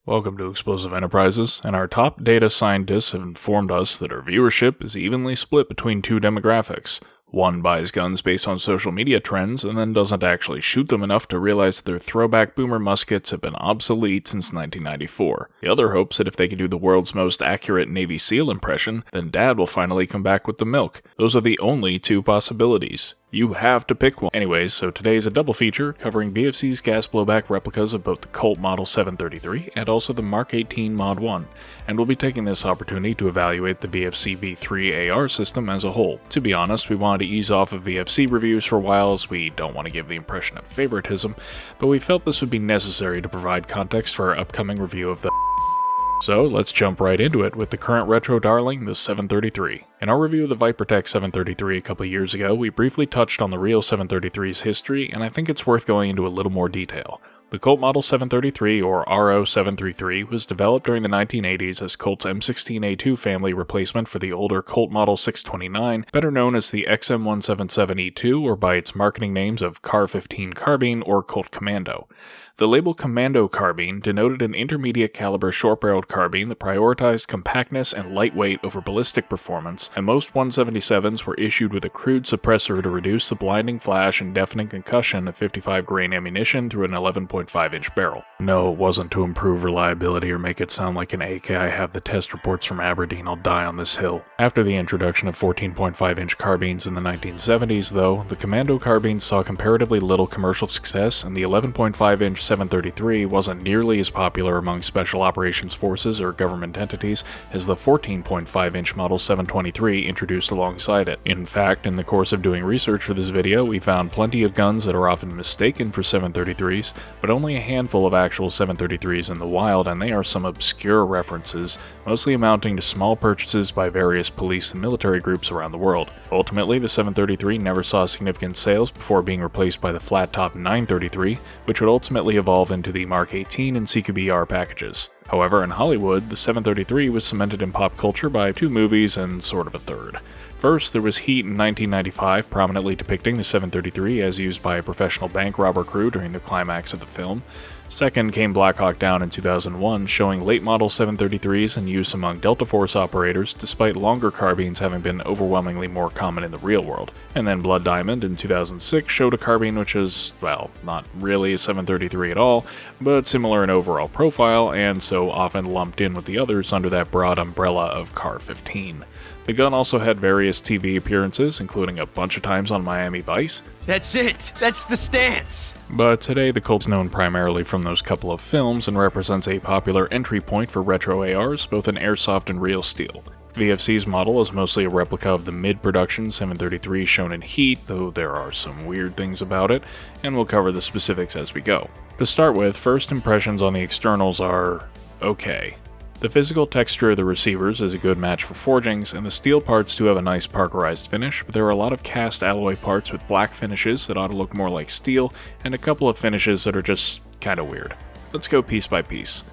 Welcome to Explosive Enterprises, and our top data scientists have informed us that our viewership is evenly split between two demographics. One buys guns based on social media trends and then doesn't actually shoot them enough to realize their throwback boomer muskets have been obsolete since 1994. The other hopes that if they can do the world's most accurate Navy SEAL impression, then Dad will finally come back with the milk. Those are the only two possibilities. You have to pick one. Anyways, so today's a double feature covering VFC's gas blowback replicas of both the Colt Model 733 and also the Mk18 Mod 1, and we'll be taking this opportunity to evaluate the VFC V3 AR system as a whole. To be honest, we wanted to ease off of VFC reviews for a while as we don't want to give the impression of favoritism, but we felt this would be necessary to provide context for our upcoming review of the So let's jump right into it with the current retro darling, the 733. In our review of the ViperTech 733 a couple years ago, we briefly touched on the real 733's history, and I think it's worth going into a little more detail. The Colt Model 733, or RO733, was developed during the 1980s as Colt's M16A2 family replacement for the older Colt Model 629, better known as the XM177E2 or by its marketing names of CAR-15 Carbine or Colt Commando. The label Commando Carbine denoted an intermediate caliber short-barreled carbine that prioritized compactness and lightweight over ballistic performance, and most 177s were issued with a crude suppressor to reduce the blinding flash and deafening concussion of 55 grain ammunition through an 11.5-inch barrel. No, it wasn't to improve reliability or make it sound like an AK I have the test reports from Aberdeen, I'll die on this hill. After the introduction of 14.5-inch carbines in the 1970s, though, the Commando carbines saw comparatively little commercial success, and the 11.5-inch 733 wasn't nearly as popular among special operations forces or government entities as the 14.5-inch Model 723 introduced alongside it. In fact, in the course of doing research for this video, we found plenty of guns that are often mistaken for 733s, but only a handful of actual 733s in the wild, and they are some obscure references, mostly amounting to small purchases by various police and military groups around the world. Ultimately, the 733 never saw significant sales before being replaced by the flat-top 933, which would ultimately evolve into the Mk18 and CQB-R packages. However, in Hollywood, the 733 was cemented in pop culture by two movies and sort of a third. First, there was Heat in 1995, prominently depicting the 733 as used by a professional bank robber crew during the climax of the film. Second came Black Hawk Down in 2001, showing late-model 733s in use among Delta Force operators, despite longer carbines having been overwhelmingly more common in the real world. And then Blood Diamond in 2006 showed a carbine which is, well, not really a 733 at all, but similar in overall profile, and so often lumped in with the others under that broad umbrella of CAR-15. The gun also had various TV appearances, including a bunch of times on Miami Vice. That's it! That's the stance! But today the Colt's known primarily from those couple of films and represents a popular entry point for retro ARs, both in airsoft and real steel. VFC's model is mostly a replica of the mid-production 733 shown in Heat, though there are some weird things about it, and we'll cover the specifics as we go. To start with, first impressions on the externals are okay. The physical texture of the receivers is a good match for forgings, and the steel parts do have a nice parkerized finish, but there are a lot of cast alloy parts with black finishes that ought to look more like steel, and a couple of finishes that are just kinda weird. Let's go piece by piece.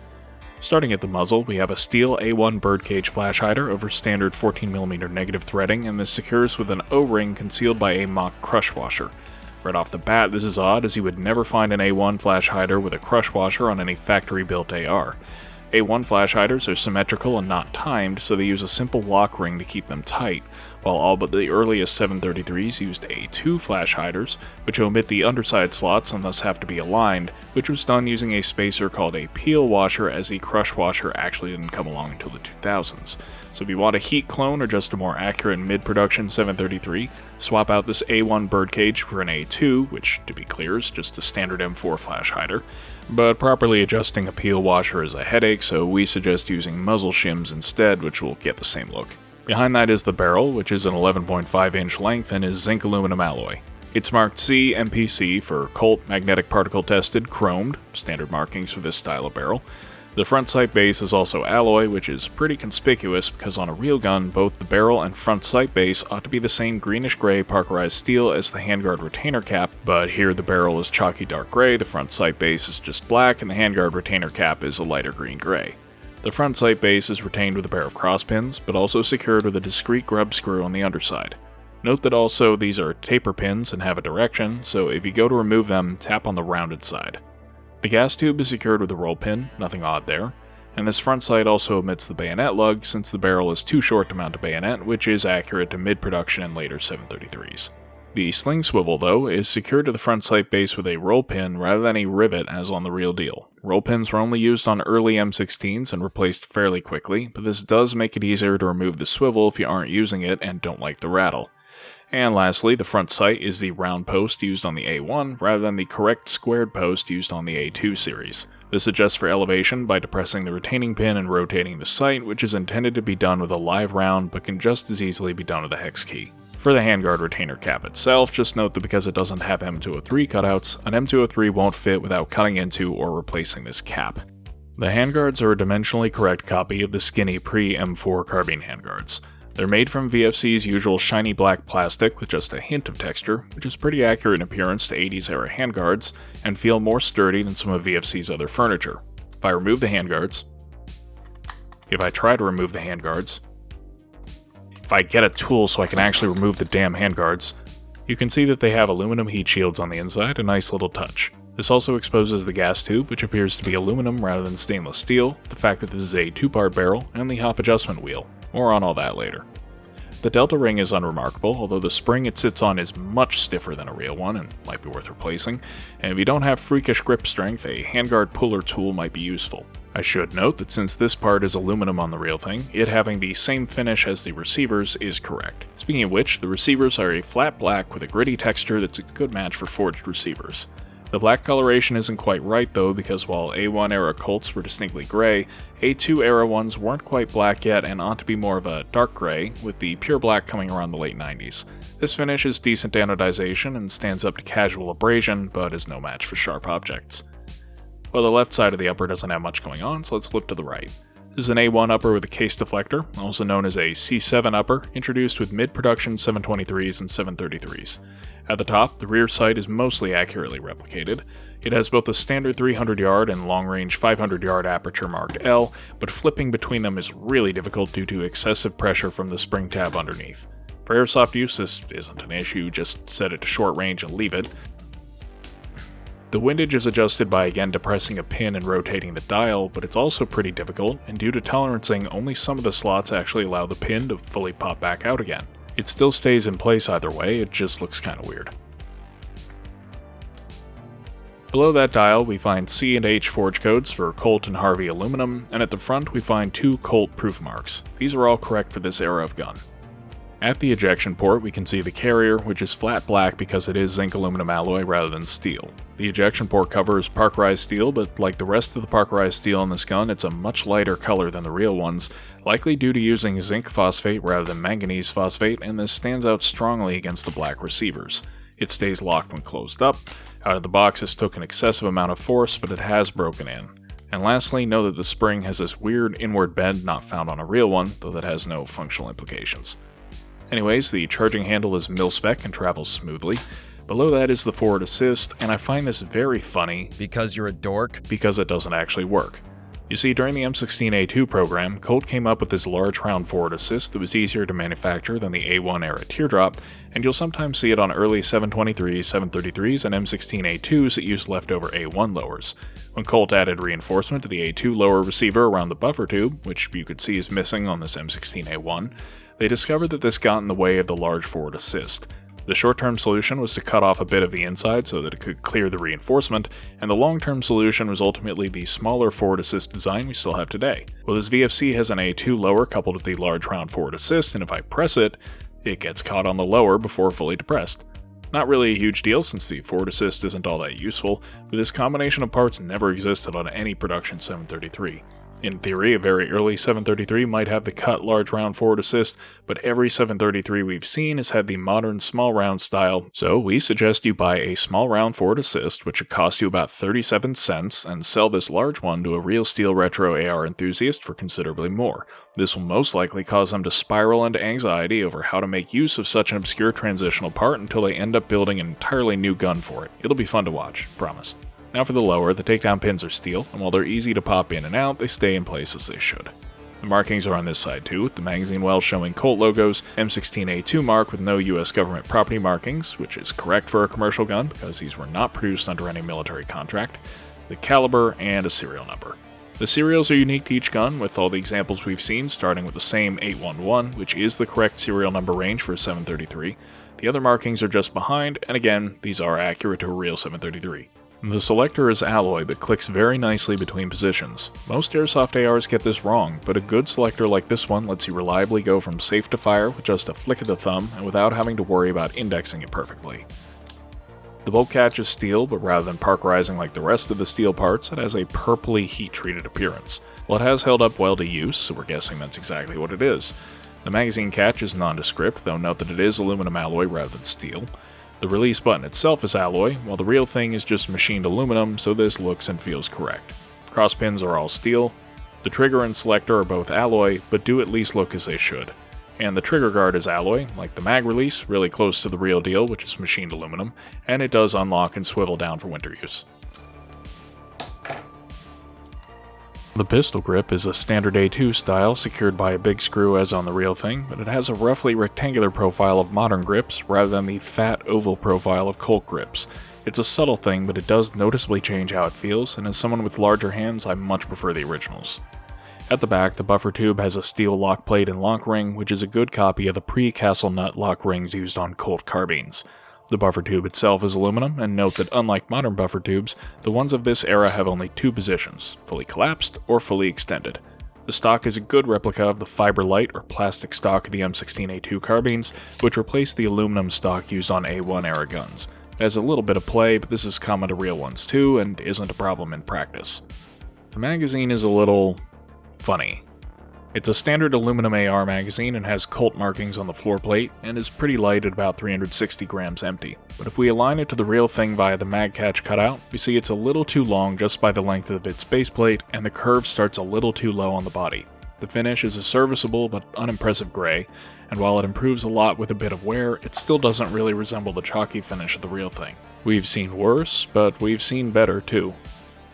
Starting at the muzzle, we have a steel A1 birdcage flash hider over standard 14mm negative threading, and this secures with an O-ring concealed by a mock crush washer. Right off the bat, this is odd, as you would never find an A1 flash hider with a crush washer on any factory-built AR. A1 flash hiders are symmetrical and not timed, so they use a simple lock ring to keep them tight, while all but the earliest 733s used A2 flash hiders, which omit the underside slots and thus have to be aligned, which was done using a spacer called a peel washer, as the crush washer actually didn't come along until the 2000s. So if you want a heat clone or just a more accurate mid-production 733, swap out this A1 birdcage for an A2, which, to be clear, is just a standard M4 flash hider. But properly adjusting a peel washer is a headache, so we suggest using muzzle shims instead, which will get the same look. Behind that is the barrel, which is an 11.5-inch length and is zinc aluminum alloy. It's marked C MPC for Colt Magnetic Particle Tested Chromed, standard markings for this style of barrel. The front sight base is also alloy, which is pretty conspicuous because on a real gun, both the barrel and front sight base ought to be the same greenish-gray parkerized steel as the handguard retainer cap, but here the barrel is chalky dark gray, the front sight base is just black, and the handguard retainer cap is a lighter green-gray. The front sight base is retained with a pair of crosspins, but also secured with a discrete grub screw on the underside. Note that also these are taper pins and have a direction, so if you go to remove them, tap on the rounded side. The gas tube is secured with a roll pin, nothing odd there. and this front sight also omits the bayonet lug since the barrel is too short to mount a bayonet, which is accurate to mid-production and later 733s. The sling swivel, though, is secured to the front sight base with a roll pin rather than a rivet as on the real deal. Roll pins were only used on early M16s and replaced fairly quickly, but this does make it easier to remove the swivel if you aren't using it and don't like the rattle. And lastly, the front sight is the round post used on the A1 rather than the correct squared post used on the A2 series. This adjusts for elevation by depressing the retaining pin and rotating the sight, which is intended to be done with a live round but can just as easily be done with a hex key. For the handguard retainer cap itself, just note that because it doesn't have M203 cutouts, an M203 won't fit without cutting into or replacing this cap. The handguards are a dimensionally correct copy of the skinny pre-M4 carbine handguards. They're made from VFC's usual shiny black plastic with just a hint of texture, which is pretty accurate in appearance to 80s era handguards, and feel more sturdy than some of VFC's other furniture. If I try to remove the handguards, if I get a tool so I can actually remove the damn handguards, you can see that they have aluminum heat shields on the inside, a nice little touch. This also exposes the gas tube, which appears to be aluminum rather than stainless steel, the fact that this is a 2-part barrel, and the hop adjustment wheel. More on all that later. The delta ring is unremarkable, although the spring it sits on is much stiffer than a real one and might be worth replacing, and if you don't have freakish grip strength, a handguard puller tool might be useful. I should note that since this part is aluminum on the real thing, it having the same finish as the receivers is correct. Speaking of which, the receivers are a flat black with a gritty texture that's a good match for forged receivers. The black coloration isn't quite right though, because while A1 era Colts were distinctly gray, A2 era ones weren't quite black yet and ought to be more of a dark gray, with the pure black coming around the late 90s. This finish is decent anodization and stands up to casual abrasion, but is no match for sharp objects. Well, the left side of the upper doesn't have much going on, so let's flip to the right. This is an A1 upper with a case deflector, also known as a C7 upper, introduced with mid-production 723s and 733s. At the top, the rear sight is mostly accurately replicated. It has both a standard 300-yard and long-range 500-yard aperture marked L, but flipping between them is really difficult due to excessive pressure from the spring tab underneath. For airsoft use, this isn't an issue, just set it to short range and leave it. The windage is adjusted by again depressing a pin and rotating the dial, but it's also pretty difficult, and due to tolerancing, only some of the slots actually allow the pin to fully pop back out again. It still stays in place either way, it just looks kinda weird. Below that dial, we find C and H forge codes for Colt and Harvey aluminum, and at the front we find 2 Colt proof marks. These are all correct for this era of gun. At the ejection port, we can see the carrier, which is flat black because it is zinc aluminum alloy rather than steel. The ejection port cover is parkerized steel, but like the rest of the parkerized steel in this gun, it's a much lighter color than the real ones, likely due to using zinc phosphate rather than manganese phosphate, and this stands out strongly against the black receivers. It stays locked when closed up. Out of the box, this took an excessive amount of force, but it has broken in. And lastly, know that the spring has this weird inward bend not found on a real one, though that has no functional implications. Anyways, the charging handle is mil-spec and travels smoothly. Below that is the forward assist, and I find this very funny. Because you're a dork? Because it doesn't actually work. You see, during the M16A2 program, Colt came up with this large round forward assist that was easier to manufacture than the A1 era teardrop, and you'll sometimes see it on early 723s, 733s, and M16A2s that used leftover A1 lowers. When Colt added reinforcement to the A2 lower receiver around the buffer tube, which you could see is missing on this M16A1, they discovered that this got in the way of the large forward assist. The short-term solution was to cut off a bit of the inside so that it could clear the reinforcement, and the long-term solution was ultimately the smaller forward assist design we still have today. Well, this VFC has an A2 lower coupled with the large round forward assist, and if I press it, it gets caught on the lower before fully depressed. Not really a huge deal since the forward assist isn't all that useful, but this combination of parts never existed on any production 733. In theory, a very early 733 might have the cut large round forward assist, but every 733 we've seen has had the modern small round style, so we suggest you buy a small round forward assist, which should cost you about 37 cents, and sell this large one to a real steel retro AR enthusiast for considerably more. This will most likely cause them to spiral into anxiety over how to make use of such an obscure transitional part until they end up building an entirely new gun for it. It'll be fun to watch, promise. Now for the lower, the takedown pins are steel, and while they're easy to pop in and out, they stay in place as they should. The markings are on this side too, with the magazine well showing Colt logos, M16A2 mark with no US government property markings, which is correct for a commercial gun because these were not produced under any military contract, the caliber, and a serial number. The serials are unique to each gun, with all the examples we've seen starting with the same 811, which is the correct serial number range for a 733. The other markings are just behind, and again, these are accurate to a real 733. The selector is alloy, but clicks very nicely between positions. Most Airsoft ARs get this wrong, but a good selector like this one lets you reliably go from safe to fire with just a flick of the thumb and without having to worry about indexing it perfectly. The bolt catch is steel, but rather than parkerizing like the rest of the steel parts, it has a purpley heat-treated appearance. Well, it has held up well to use, so we're guessing that's exactly what it is. The magazine catch is nondescript, though note that it is aluminum alloy rather than steel. The release button itself is alloy, while the real thing is just machined aluminum, so this looks and feels correct. Cross pins are all steel. The trigger and selector are both alloy, but do at least look as they should. And the trigger guard is alloy, like the mag release, really close to the real deal, which is machined aluminum, and it does unlock and swivel down for winter use. The pistol grip is a standard A2 style, secured by a big screw as on the real thing, but it has a roughly rectangular profile of modern grips, rather than the fat oval profile of Colt grips. It's a subtle thing, but it does noticeably change how it feels, and as someone with larger hands, I much prefer the originals. At the back, the buffer tube has a steel lock plate and lock ring, which is a good copy of the pre-castle nut lock rings used on Colt carbines. The buffer tube itself is aluminum, and note that unlike modern buffer tubes, the ones of this era have only two positions, fully collapsed or fully extended. The stock is a good replica of the fiber light or plastic stock of the M16A2 carbines, which replaced the aluminum stock used on A1 era guns. It has a little bit of play, but this is common to real ones too, and isn't a problem in practice. The magazine is a little funny. It's a standard aluminum AR magazine and has Colt markings on the floor plate, and is pretty light at about 360 grams empty. But if we align it to the real thing via the mag catch cutout, we see it's a little too long just by the length of its base plate, and the curve starts a little too low on the body. The finish is a serviceable but unimpressive gray, and while it improves a lot with a bit of wear, it still doesn't really resemble the chalky finish of the real thing. We've seen worse, but we've seen better too.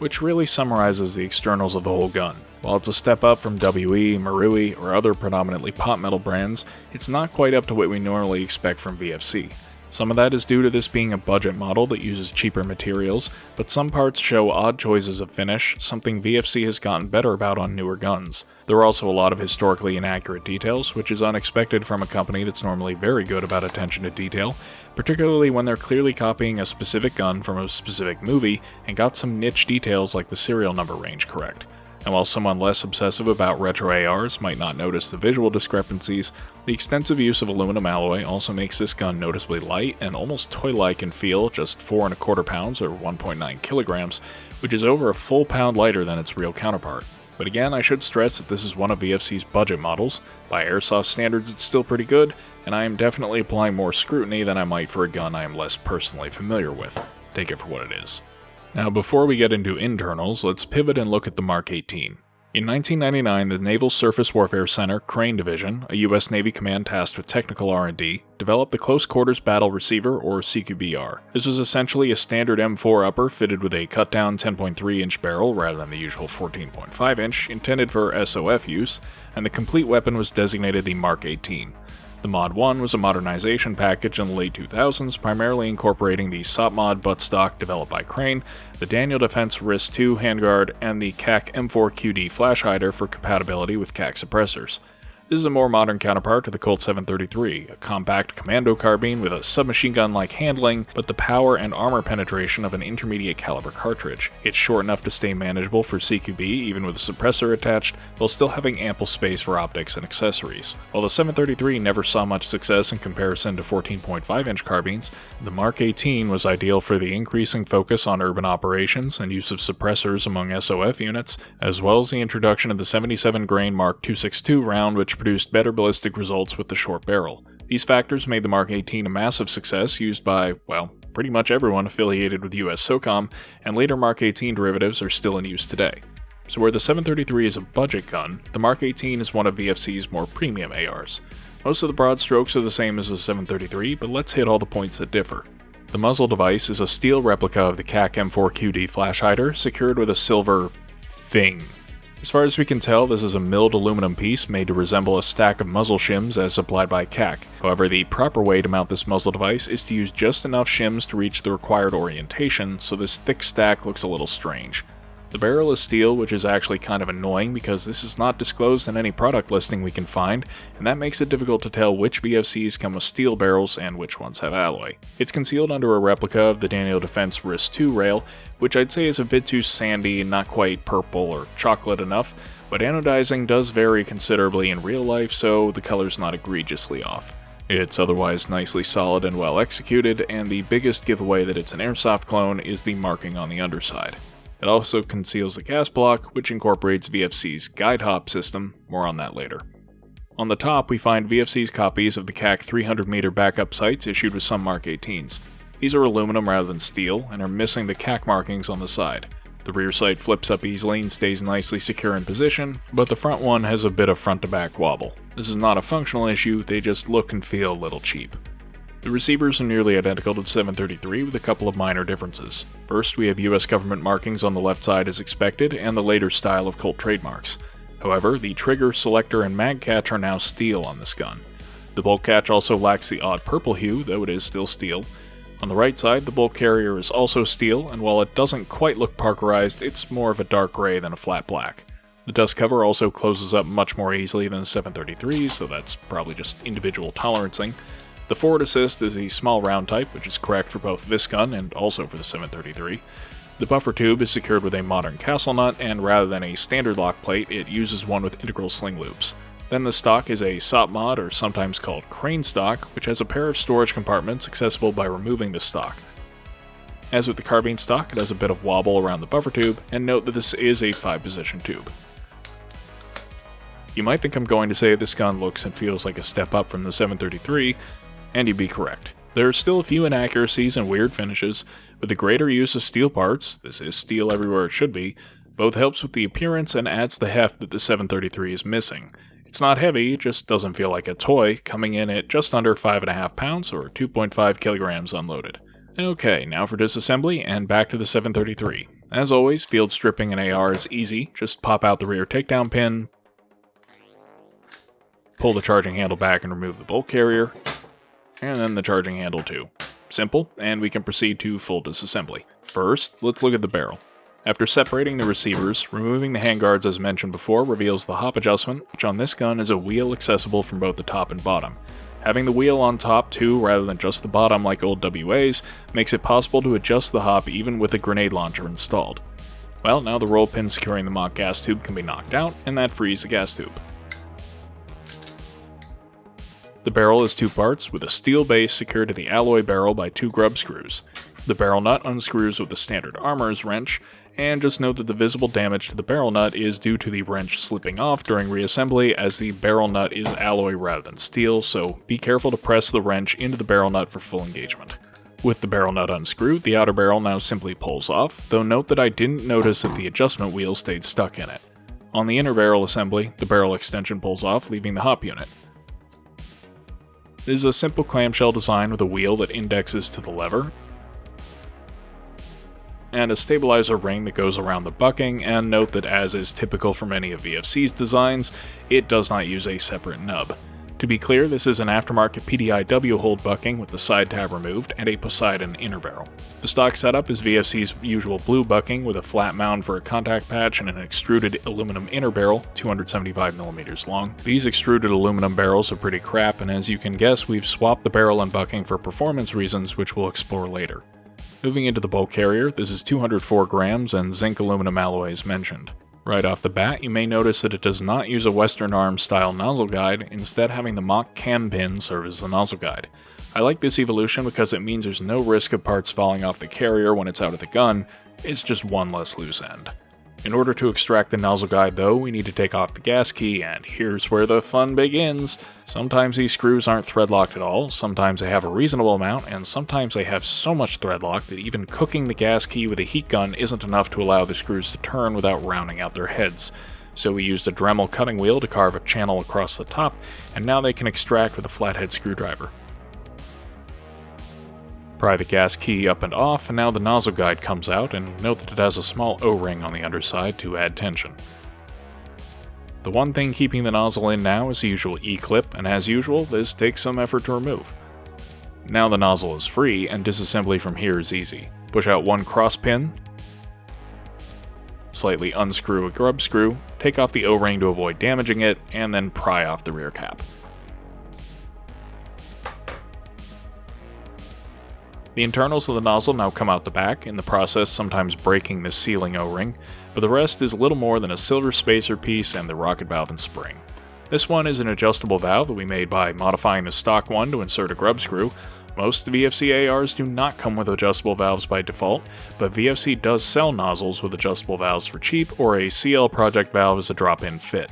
Which really summarizes the externals of the whole gun. While it's a step up from WE, Marui, or other predominantly pot metal brands, it's not quite up to what we normally expect from VFC. Some of that is due to this being a budget model that uses cheaper materials, but some parts show odd choices of finish, something VFC has gotten better about on newer guns. There are also a lot of historically inaccurate details, which is unexpected from a company that's normally very good about attention to detail, particularly when they're clearly copying a specific gun from a specific movie and got some niche details like the serial number range correct. And while someone less obsessive about retro ARs might not notice the visual discrepancies, the extensive use of aluminum alloy also makes this gun noticeably light and almost toy-like in feel, just 4¼ pounds or 1.9 kilograms, which is over a full pound lighter than its real counterpart. But again, I should stress that this is one of VFC's budget models. By Airsoft standards, it's still pretty good, and I am definitely applying more scrutiny than I might for a gun I am less personally familiar with. Take it for what it is. Now, before we get into internals, let's pivot and look at the Mk18. In 1999, the Naval Surface Warfare Center, Crane Division, a U.S. Navy command tasked with technical R&D, developed the Close Quarters Battle Receiver, or CQBR. This was essentially a standard M4 upper fitted with a cut-down 10.3-inch barrel rather than the usual 14.5-inch, intended for SOF use, and the complete weapon was designated the Mk18. The Mod 1 was a modernization package in the late 2000s, primarily incorporating the SOP Mod buttstock developed by Crane, the Daniel Defense Wrist 2 handguard, and the CAC M4QD flash hider for compatibility with CAC suppressors. This is a more modern counterpart to the Colt 733, a compact commando carbine with a submachine gun-like handling, but the power and armor penetration of an intermediate caliber cartridge. It's short enough to stay manageable for CQB, even with a suppressor attached, while still having ample space for optics and accessories. While the 733 never saw much success in comparison to 14.5-inch carbines, the Mk18 was ideal for the increasing focus on urban operations and use of suppressors among SOF units, as well as the introduction of the 77-grain Mark 262 round, which produced better ballistic results with the short barrel. These factors made the Mk18 a massive success used by, well, pretty much everyone affiliated with US SOCOM, and later Mk18 derivatives are still in use today. So where the 733 is a budget gun, the Mk18 is one of VFC's more premium ARs. Most of the broad strokes are the same as the 733, but let's hit all the points that differ. The muzzle device is a steel replica of the CAC M4QD flash hider, secured with a silver thing. As far as we can tell, this is a milled aluminum piece made to resemble a stack of muzzle shims as supplied by CAC. However, the proper way to mount this muzzle device is to use just enough shims to reach the required orientation, so this thick stack looks a little strange. The barrel is steel, which is actually kind of annoying because this is not disclosed in any product listing we can find, and that makes it difficult to tell which VFCs come with steel barrels and which ones have alloy. It's concealed under a replica of the Daniel Defense Wrist 2 rail, which I'd say is a bit too sandy and not quite purple or chocolate enough, but anodizing does vary considerably in real life, so the color's not egregiously off. It's otherwise nicely solid and well executed, and the biggest giveaway that it's an Airsoft clone is the marking on the underside. It also conceals the gas block, which incorporates VFC's guide hop system, more on that later. On the top, we find VFC's copies of the CAC 300-meter backup sights issued with some Mk18s. These are aluminum rather than steel, and are missing the CAC markings on the side. The rear sight flips up easily and stays nicely secure in position, but the front one has a bit of front-to-back wobble. This is not a functional issue, they just look and feel a little cheap. The receivers are nearly identical to the 733 with a couple of minor differences. First, we have US government markings on the left side as expected, and the later style of Colt trademarks. However, the trigger, selector, and mag catch are now steel on this gun. The bolt catch also lacks the odd purple hue, though it is still steel. On the right side, the bolt carrier is also steel, and while it doesn't quite look Parkerized, it's more of a dark gray than a flat black. The dust cover also closes up much more easily than the 733, so that's probably just individual tolerancing. The forward assist is a small round type, which is correct for both this gun and also for the 733. The buffer tube is secured with a modern castle nut, and rather than a standard lock plate, it uses one with integral sling loops. Then the stock is a SOP mod, or sometimes called crane stock, which has a pair of storage compartments accessible by removing the stock. As with the carbine stock, it has a bit of wobble around the buffer tube, and note that this is a 5-position tube. You might think I'm going to say this gun looks and feels like a step up from the 733, and you'd be correct. There are still a few inaccuracies and weird finishes. With the greater use of steel parts, this is steel everywhere it should be, both helps with the appearance and adds the heft that the 733 is missing. It's not heavy, it just doesn't feel like a toy, coming in at just under 5.5 pounds or 2.5 kilograms unloaded. Okay, now for disassembly and back to the 733. As always, field stripping an AR is easy, just pop out the rear takedown pin, pull the charging handle back and remove the bolt carrier, and then the charging handle too. Simple, and we can proceed to full disassembly. First, let's look at the barrel. After separating the receivers, removing the handguards as mentioned before reveals the hop adjustment, which on this gun is a wheel accessible from both the top and bottom. Having the wheel on top too, rather than just the bottom like old WAs, makes it possible to adjust the hop even with a grenade launcher installed. Well, now the roll pin securing the mock gas tube can be knocked out, and that frees the gas tube. The barrel is two parts, with a steel base secured to the alloy barrel by two grub screws. The barrel nut unscrews with the standard armorer's wrench, and just note that the visible damage to the barrel nut is due to the wrench slipping off during reassembly, as the barrel nut is alloy rather than steel, so be careful to press the wrench into the barrel nut for full engagement. With the barrel nut unscrewed, the outer barrel now simply pulls off, though note that I didn't notice that the adjustment wheel stayed stuck in it. On the inner barrel assembly, the barrel extension pulls off, leaving the hop unit. This is a simple clamshell design with a wheel that indexes to the lever, and a stabilizer ring that goes around the bucking, and note that as is typical for many of VFC's designs, it does not use a separate nub. To be clear, this is an aftermarket PDIW hold bucking with the side tab removed and a Poseidon inner barrel. The stock setup is VFC's usual blue bucking with a flat mound for a contact patch and an extruded aluminum inner barrel, 275mm long. These extruded aluminum barrels are pretty crap, and as you can guess, we've swapped the barrel and bucking for performance reasons, which we'll explore later. Moving into the bolt carrier, this is 204 grams and zinc aluminum alloys mentioned. Right off the bat, you may notice that it does not use a Western Arms style nozzle guide, instead having the mock cam pin serve as the nozzle guide. I like this evolution because it means there's no risk of parts falling off the carrier when it's out of the gun, it's just one less loose end. In order to extract the nozzle guide though, we need to take off the gas key, and here's where the fun begins. Sometimes these screws aren't thread locked at all, sometimes they have a reasonable amount, and sometimes they have so much thread lock that even cooking the gas key with a heat gun isn't enough to allow the screws to turn without rounding out their heads. So we used a Dremel cutting wheel to carve a channel across the top, and now they can extract with a flathead screwdriver. Pry the gas key up and off, and now the nozzle guide comes out, and note that it has a small O-ring on the underside to add tension. The one thing keeping the nozzle in now is the usual E-clip, and as usual, this takes some effort to remove. Now the nozzle is free, and disassembly from here is easy. Push out one cross pin, slightly unscrew a grub screw, take off the O-ring to avoid damaging it, and then pry off the rear cap. The internals of the nozzle now come out the back, in the process sometimes breaking the sealing O-ring, but the rest is little more than a silver spacer piece and the rocket valve and spring. This one is an adjustable valve that we made by modifying the stock one to insert a grub screw. Most VFC ARs do not come with adjustable valves by default, but VFC does sell nozzles with adjustable valves for cheap, or a CL project valve as a drop-in fit.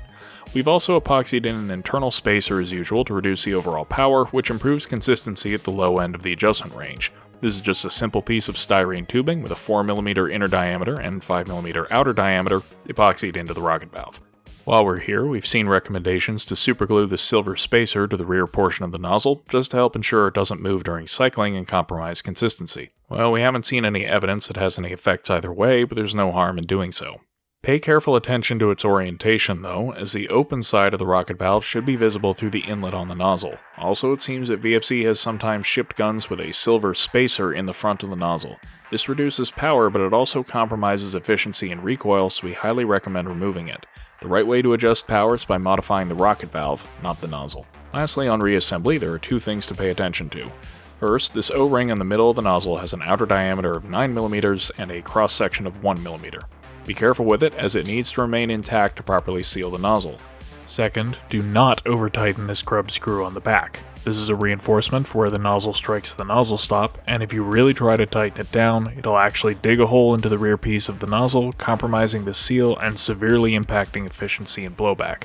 We've also epoxied in an internal spacer as usual to reduce the overall power, which improves consistency at the low end of the adjustment range. This is just a simple piece of styrene tubing with a 4mm inner diameter and 5mm outer diameter epoxied into the rocket valve. While we're here, we've seen recommendations to superglue the silver spacer to the rear portion of the nozzle, just to help ensure it doesn't move during cycling and compromise consistency. Well, we haven't seen any evidence it has any effects either way, but there's no harm in doing so. Pay careful attention to its orientation though, as the open side of the rocket valve should be visible through the inlet on the nozzle. Also, it seems that VFC has sometimes shipped guns with a silver spacer in the front of the nozzle. This reduces power, but it also compromises efficiency and recoil, so we highly recommend removing it. The right way to adjust power is by modifying the rocket valve, not the nozzle. Lastly, on reassembly, there are two things to pay attention to. First, this O-ring in the middle of the nozzle has an outer diameter of 9mm and a cross-section of 1mm. Be careful with it, as it needs to remain intact to properly seal the nozzle. Second, do not over-tighten this grub screw on the back. This is a reinforcement for where the nozzle strikes the nozzle stop, and if you really try to tighten it down, it'll actually dig a hole into the rear piece of the nozzle, compromising the seal and severely impacting efficiency and blowback.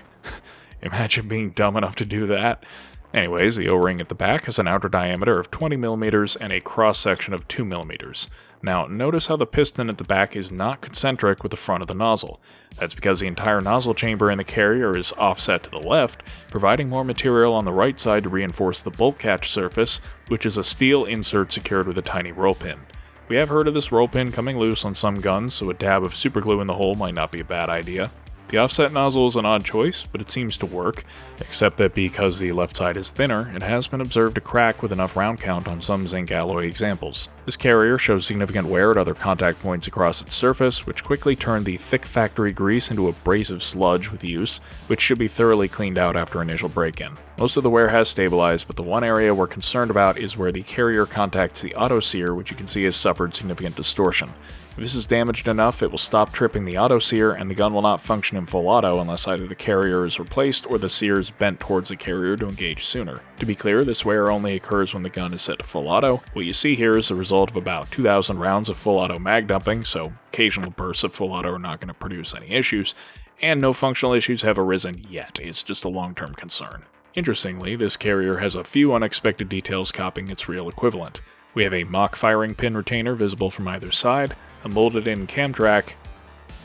Imagine being dumb enough to do that. Anyways, the O-ring at the back has an outer diameter of 20mm and a cross-section of 2mm. Now, notice how the piston at the back is not concentric with the front of the nozzle. That's because the entire nozzle chamber in the carrier is offset to the left, providing more material on the right side to reinforce the bolt catch surface, which is a steel insert secured with a tiny roll pin. We have heard of this roll pin coming loose on some guns, so a dab of superglue in the hole might not be a bad idea. The offset nozzle is an odd choice, but it seems to work, except that because the left side is thinner, it has been observed to crack with enough round count on some zinc alloy examples. This carrier shows significant wear at other contact points across its surface, which quickly turned the thick factory grease into abrasive sludge with use, which should be thoroughly cleaned out after initial break-in. Most of the wear has stabilized, but the one area we're concerned about is where the carrier contacts the auto sear, which you can see has suffered significant distortion. If this is damaged enough, it will stop tripping the auto sear, and the gun will not function in full auto unless either the carrier is replaced or the sear is bent towards the carrier to engage sooner. To be clear, this wear only occurs when the gun is set to full auto. What you see here is the result of about 2,000 rounds of full auto mag dumping, so occasional bursts of full auto are not going to produce any issues, and no functional issues have arisen yet. It's just a long-term concern. Interestingly, this carrier has a few unexpected details copying its real equivalent. We have a mock firing pin retainer visible from either side, a molded-in cam track,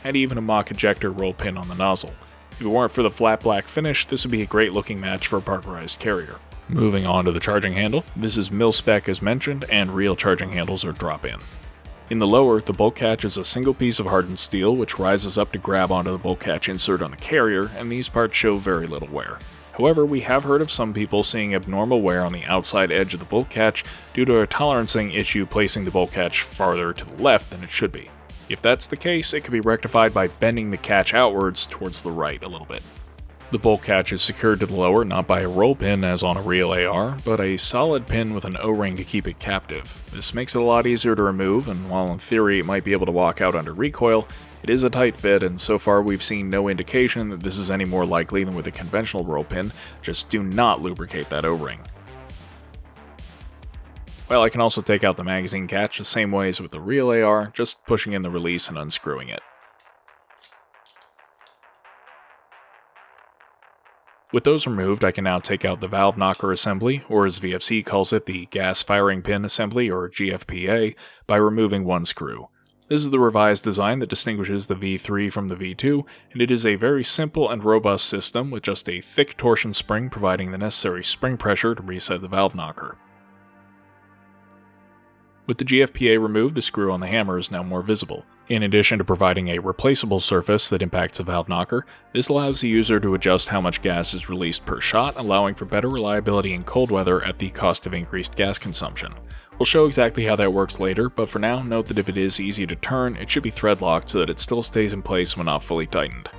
and even a mock ejector roll pin on the nozzle. If it weren't for the flat black finish, this would be a great looking match for a parkerized carrier. Moving on to the charging handle, this is mil-spec as mentioned, and real charging handles are drop-in. In the lower, the bolt catch is a single piece of hardened steel which rises up to grab onto the bolt catch insert on the carrier, and these parts show very little wear. However, we have heard of some people seeing abnormal wear on the outside edge of the bolt catch due to a tolerancing issue placing the bolt catch farther to the left than it should be. If that's the case, it can be rectified by bending the catch outwards towards the right a little bit. The bolt catch is secured to the lower not by a roll pin as on a real AR, but a solid pin with an O-ring to keep it captive. This makes it a lot easier to remove, and while in theory it might be able to walk out under recoil, it is a tight fit, and so far we've seen no indication that this is any more likely than with a conventional roll pin. Just do not lubricate that O-ring. Well, I can also take out the magazine catch the same way as with the real AR, just pushing in the release and unscrewing it. With those removed, I can now take out the valve knocker assembly, or as VFC calls it, the gas firing pin assembly, or GFPA, by removing one screw. This is the revised design that distinguishes the V3 from the V2, and it is a very simple and robust system with just a thick torsion spring providing the necessary spring pressure to reset the valve knocker. With the GFPA removed, the screw on the hammer is now more visible. In addition to providing a replaceable surface that impacts the valve knocker, this allows the user to adjust how much gas is released per shot, allowing for better reliability in cold weather at the cost of increased gas consumption. We'll show exactly how that works later, but for now, note that if it is easy to turn, it should be thread locked so that it still stays in place when not fully tightened.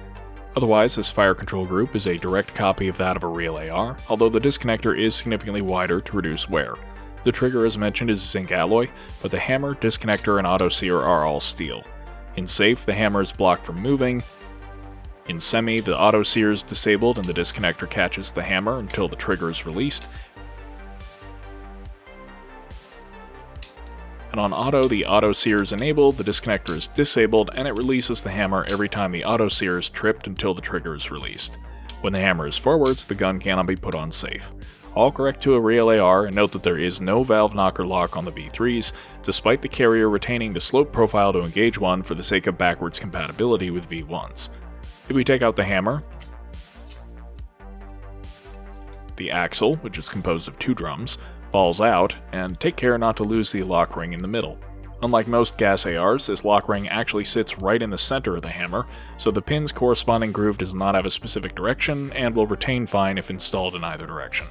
Otherwise, this fire control group is a direct copy of that of a real AR, although the disconnector is significantly wider to reduce wear. The trigger, as mentioned, is zinc alloy, but the hammer, disconnector, and auto sear are all steel. In safe, the hammer is blocked from moving. In semi, the auto sear is disabled and the disconnector catches the hammer until the trigger is released. And on auto, the auto sear is enabled, the disconnector is disabled, and it releases the hammer every time the auto sear is tripped until the trigger is released. When the hammer is forwards, the gun cannot be put on safe. All correct to a real AR, and note that there is no valve knocker lock on the V3s, despite the carrier retaining the slope profile to engage one for the sake of backwards compatibility with V1s. If we take out the hammer, the axle, which is composed of 2 drums, falls out, and take care not to lose the lock ring in the middle. Unlike most gas ARs, this lock ring actually sits right in the center of the hammer, so the pin's corresponding groove does not have a specific direction and will retain fine if installed in either direction.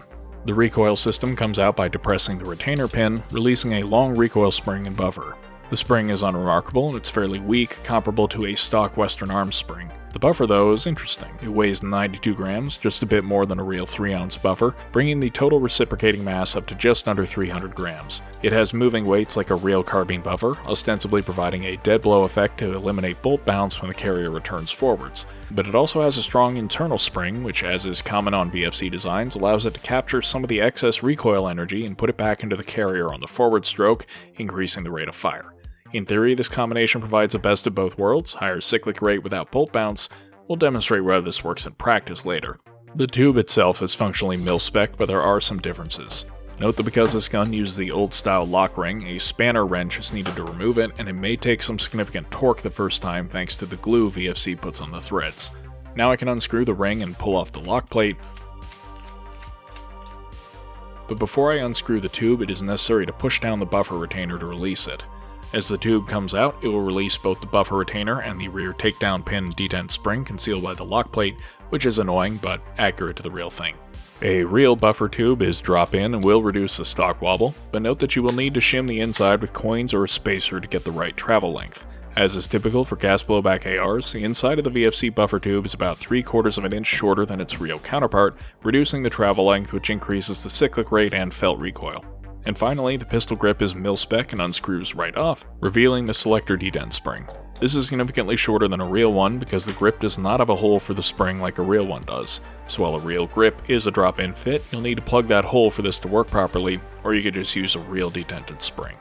The recoil system comes out by depressing the retainer pin, releasing a long recoil spring and buffer. The spring is unremarkable and it's fairly weak, comparable to a stock Western Arms spring. The buffer, though, is interesting. It weighs 92 grams, just a bit more than a real 3-ounce buffer, bringing the total reciprocating mass up to just under 300 grams. It has moving weights like a real carbine buffer, ostensibly providing a dead blow effect to eliminate bolt bounce when the carrier returns forwards. But it also has a strong internal spring, which, as is common on VFC designs, allows it to capture some of the excess recoil energy and put it back into the carrier on the forward stroke, increasing the rate of fire. In theory, this combination provides the best of both worlds, higher cyclic rate without bolt bounce. We'll demonstrate whether this works in practice later. The tube itself is functionally mil-spec, but there are some differences. Note that because this gun uses the old-style lock ring, a spanner wrench is needed to remove it, and it may take some significant torque the first time thanks to the glue VFC puts on the threads. Now I can unscrew the ring and pull off the lock plate. But before I unscrew the tube, it is necessary to push down the buffer retainer to release it. As the tube comes out, it will release both the buffer retainer and the rear takedown pin detent spring concealed by the lock plate, which is annoying but accurate to the real thing. A real buffer tube is drop-in and will reduce the stock wobble, but note that you will need to shim the inside with coins or a spacer to get the right travel length. As is typical for gas blowback ARs, the inside of the VFC buffer tube is about 3/4 of an inch shorter than its real counterpart, reducing the travel length, which increases the cyclic rate and felt recoil. And finally, the pistol grip is mil-spec and unscrews right off, revealing the selector detent spring. This is significantly shorter than a real one because the grip does not have a hole for the spring like a real one does. So while a real grip is a drop-in fit, you'll need to plug that hole for this to work properly, or you could just use a real detented spring.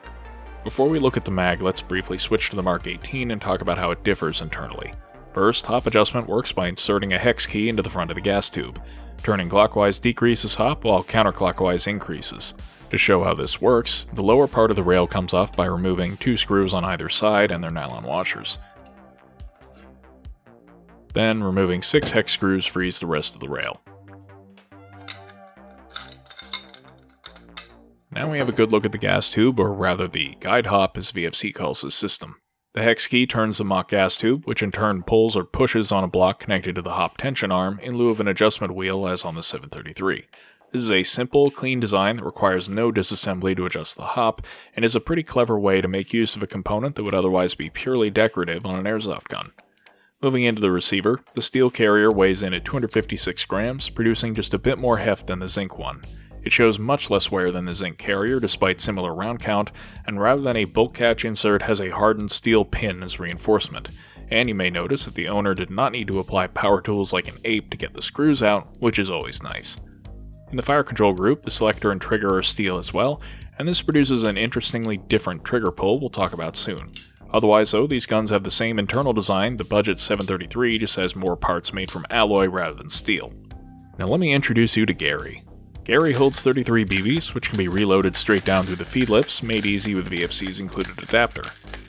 Before we look at the mag, let's briefly switch to the Mk18 and talk about how it differs internally. First, hop adjustment works by inserting a hex key into the front of the gas tube. Turning clockwise decreases hop, while counterclockwise increases. To show how this works, the lower part of the rail comes off by removing 2 screws on either side and their nylon washers. Then, removing 6 hex screws frees the rest of the rail. Now we have a good look at the gas tube, or rather the guide hop as VFC calls this system. The hex key turns the mock gas tube, which in turn pulls or pushes on a block connected to the hop tension arm in lieu of an adjustment wheel as on the 733. This is a simple, clean design that requires no disassembly to adjust the hop, and is a pretty clever way to make use of a component that would otherwise be purely decorative on an airsoft gun. Moving into the receiver, the steel carrier weighs in at 256 grams, producing just a bit more heft than the zinc one. It shows much less wear than the zinc carrier despite similar round count, and rather than a bolt catch insert has a hardened steel pin as reinforcement. And you may notice that the owner did not need to apply power tools like an ape to get the screws out, which is always nice. In the fire control group, the selector and trigger are steel as well, and this produces an interestingly different trigger pull we'll talk about soon. Otherwise though, these guns have the same internal design, the budget 733 just has more parts made from alloy rather than steel. Now let me introduce you to Gary. Gary holds 33 BBs, which can be reloaded straight down through the feed lips, made easy with VFC's included adapter.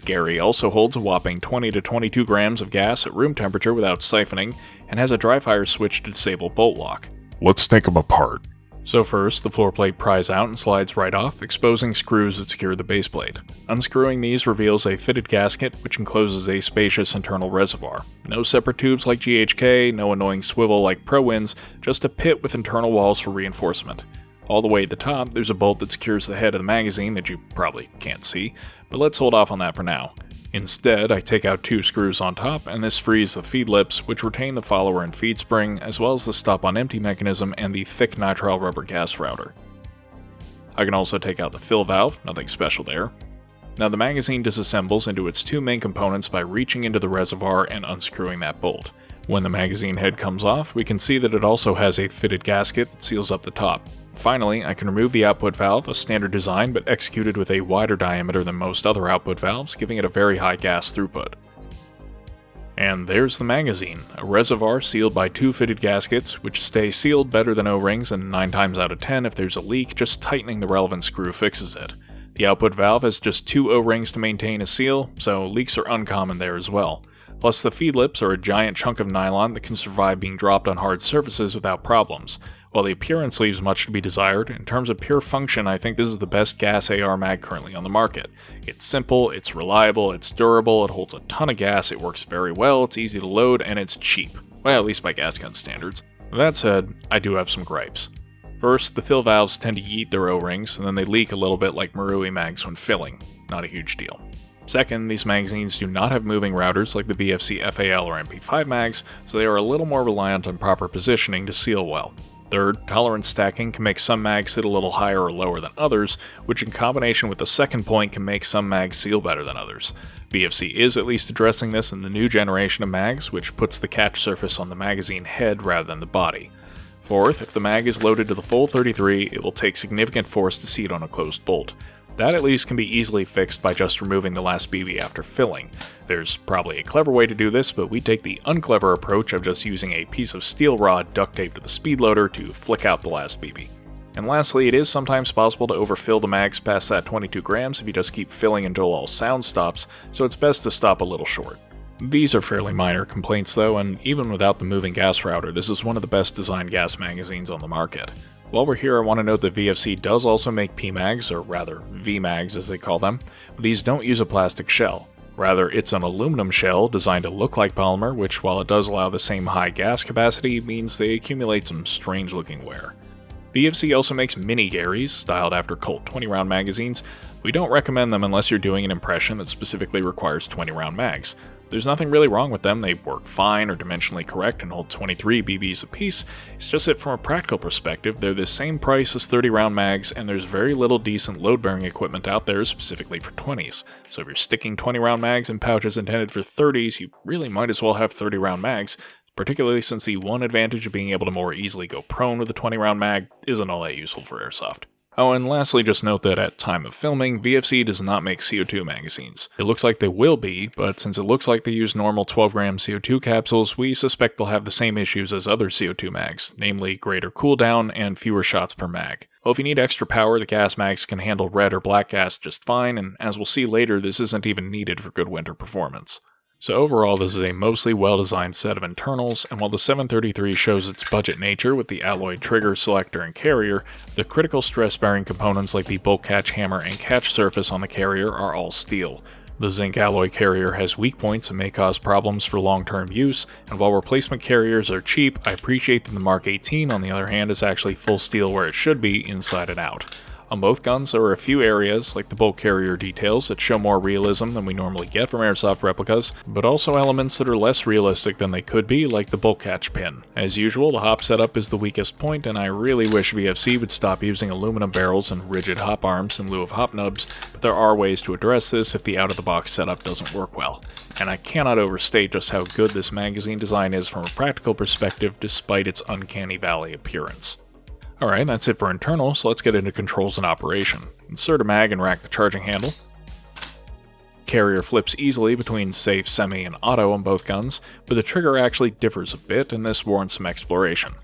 Gary also holds a whopping 20 to 22 grams of gas at room temperature without siphoning, and has a dry fire switch to disable bolt lock. Let's take them apart. So first, the floor plate pries out and slides right off, exposing screws that secure the base plate. Unscrewing these reveals a fitted gasket, which encloses a spacious internal reservoir. No separate tubes like GHK, no annoying swivel like ProWinds, just a pit with internal walls for reinforcement. All the way at the top, there's a bolt that secures the head of the magazine that you probably can't see, but let's hold off on that for now. Instead, I take out 2 screws on top, and this frees the feed lips, which retain the follower and feed spring, as well as the stop on empty mechanism and the thick nitrile rubber gas router. I can also take out the fill valve, nothing special there. Now the magazine disassembles into its 2 main components by reaching into the reservoir and unscrewing that bolt. When the magazine head comes off, we can see that it also has a fitted gasket that seals up the top. Finally, I can remove the output valve, a standard design but executed with a wider diameter than most other output valves, giving it a very high gas throughput. And there's the magazine, a reservoir sealed by 2 fitted gaskets, which stay sealed better than O-rings, and 9 times out of 10 if there's a leak, just tightening the relevant screw fixes it. The output valve has just 2 O-rings to maintain a seal, so leaks are uncommon there as well. Plus the feed lips are a giant chunk of nylon that can survive being dropped on hard surfaces without problems. While the appearance leaves much to be desired, in terms of pure function I think this is the best gas AR mag currently on the market. It's simple, it's reliable, it's durable, it holds a ton of gas, it works very well, it's easy to load, and it's cheap. Well, at least by gas gun standards. That said, I do have some gripes. First, the fill valves tend to yeet their O-rings, and then they leak a little bit like Marui mags when filling. Not a huge deal. Second, these magazines do not have moving routers like the VFC FAL or MP5 mags, so they are a little more reliant on proper positioning to seal well. Third, tolerance stacking can make some mags sit a little higher or lower than others, which in combination with the second point can make some mags seal better than others. VFC is at least addressing this in the new generation of mags, which puts the catch surface on the magazine head rather than the body. Fourth, if the mag is loaded to the full 33, it will take significant force to seat on a closed bolt. That at least can be easily fixed by just removing the last BB after filling. There's probably a clever way to do this, but we take the unclever approach of just using a piece of steel rod duct taped to the speed loader to flick out the last BB. And lastly, it is sometimes possible to overfill the mags past that 22 grams if you just keep filling until all sound stops, so it's best to stop a little short. These are fairly minor complaints though, and even without the moving gas router, this is one of the best designed gas magazines on the market. While we're here, I want to note that VFC does also make PMags, or rather VMags as they call them, but these don't use a plastic shell. Rather, it's an aluminum shell designed to look like polymer, which while it does allow the same high gas capacity, means they accumulate some strange looking wear. VFC also makes mini Garys, styled after Colt 20-round magazines. We don't recommend them unless you're doing an impression that specifically requires 20-round mags. There's nothing really wrong with them, they work fine, are dimensionally correct, and hold 23 BBs apiece. It's just that from a practical perspective, they're the same price as 30-round mags, and there's very little decent load-bearing equipment out there specifically for 20s. So if you're sticking 20-round mags in pouches intended for 30s, you really might as well have 30-round mags, particularly since the one advantage of being able to more easily go prone with a 20-round mag isn't all that useful for airsoft. Oh, and lastly, just note that at time of filming, VFC does not make CO2 magazines. It looks like they will be, but since it looks like they use normal 12-gram CO2 capsules, we suspect they'll have the same issues as other CO2 mags, namely greater cooldown and fewer shots per mag. Well, if you need extra power, the gas mags can handle red or black gas just fine, and as we'll see later, this isn't even needed for good winter performance. So overall, this is a mostly well-designed set of internals, and while the 733 shows its budget nature with the alloy trigger, selector, and carrier, the critical stress-bearing components like the bolt catch hammer and catch surface on the carrier are all steel. The zinc alloy carrier has weak points and may cause problems for long-term use, and while replacement carriers are cheap, I appreciate that the Mk18 on the other hand is actually full steel where it should be, inside and out. On both guns, there are a few areas, like the bolt carrier details, that show more realism than we normally get from Airsoft replicas, but also elements that are less realistic than they could be, like the bolt catch pin. As usual, the hop setup is the weakest point, and I really wish VFC would stop using aluminum barrels and rigid hop arms in lieu of hop nubs, but there are ways to address this if the out-of-the-box setup doesn't work well. And I cannot overstate just how good this magazine design is from a practical perspective, despite its uncanny valley appearance. Alright, that's it for internals, so let's get into controls and operation. Insert a mag and rack the charging handle. Carrier flips easily between safe, semi, and auto on both guns, but the trigger actually differs a bit, and this warrants some exploration.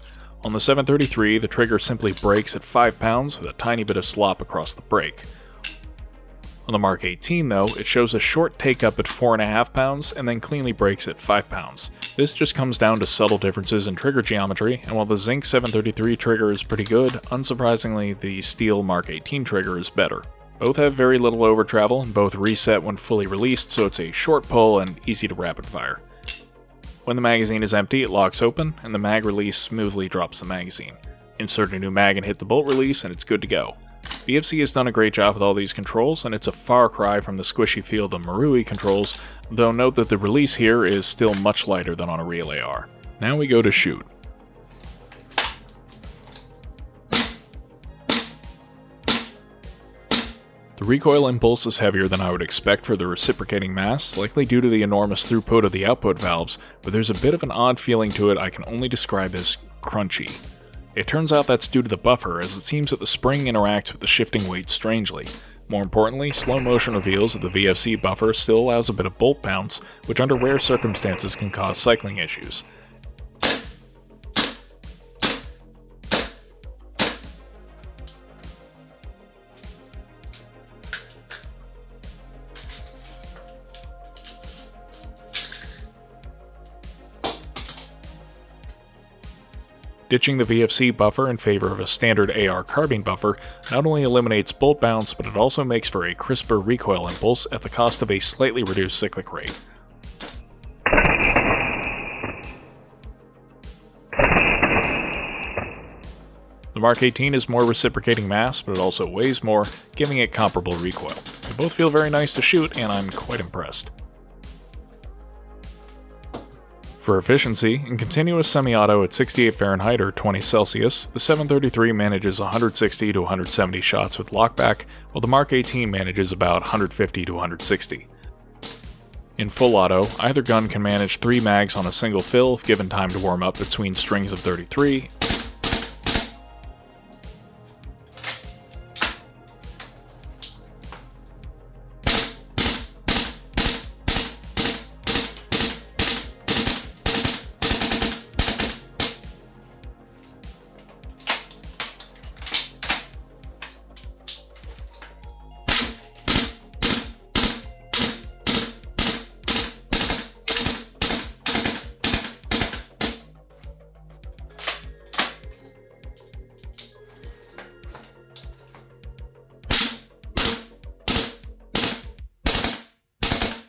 On the 733, the trigger simply breaks at 5 pounds with a tiny bit of slop across the break. On the Mk18 though, it shows a short take-up at 4.5 pounds and then cleanly breaks at 5 pounds. This just comes down to subtle differences in trigger geometry, and while the zinc 733 trigger is pretty good, unsurprisingly the steel Mk18 trigger is better. Both have very little over travel, and both reset when fully released, so it's a short pull and easy to rapid fire. When the magazine is empty, it locks open, and the mag release smoothly drops the magazine. Insert a new mag and hit the bolt release and it's good to go. VFC has done a great job with all these controls, and it's a far cry from the squishy feel the Marui controls, though note that the release here is still much lighter than on a real AR. Now we go to shoot. The recoil impulse is heavier than I would expect for the reciprocating mass, likely due to the enormous throughput of the output valves, but there's a bit of an odd feeling to it I can only describe as crunchy. It turns out that's due to the buffer, as it seems that the spring interacts with the shifting weight strangely. More importantly, slow motion reveals that the VFC buffer still allows a bit of bolt bounce, which under rare circumstances can cause cycling issues. Ditching the VFC buffer in favor of a standard AR carbine buffer not only eliminates bolt bounce, but it also makes for a crisper recoil impulse at the cost of a slightly reduced cyclic rate. The Mk18 is more reciprocating mass, but it also weighs more, giving it comparable recoil. They both feel very nice to shoot, and I'm quite impressed. For efficiency, in continuous semi-auto at 68 Fahrenheit or 20 Celsius, the 733 manages 160 to 170 shots with lockback, while the Mk18 manages about 150 to 160. In full auto, either gun can manage 3 mags on a single fill if given time to warm up between strings of 33,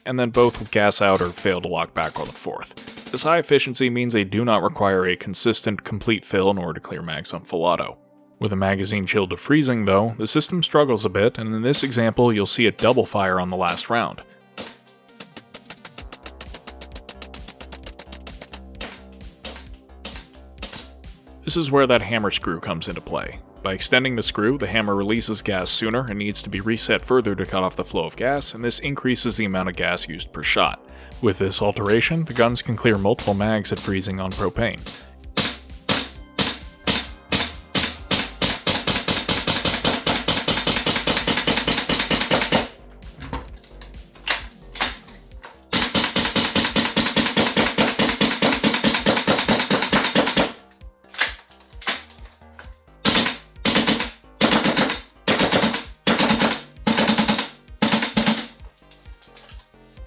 and then both will gas out or fail to lock back on the 4th. This high efficiency means they do not require a consistent complete fill in order to clear mags on full auto. With a magazine chilled to freezing though, the system struggles a bit, and in this example you'll see it double fire on the last round. This is where that hammer screw comes into play. By extending the screw, the hammer releases gas sooner and needs to be reset further to cut off the flow of gas, and this increases the amount of gas used per shot. With this alteration, the guns can clear multiple mags at freezing on propane.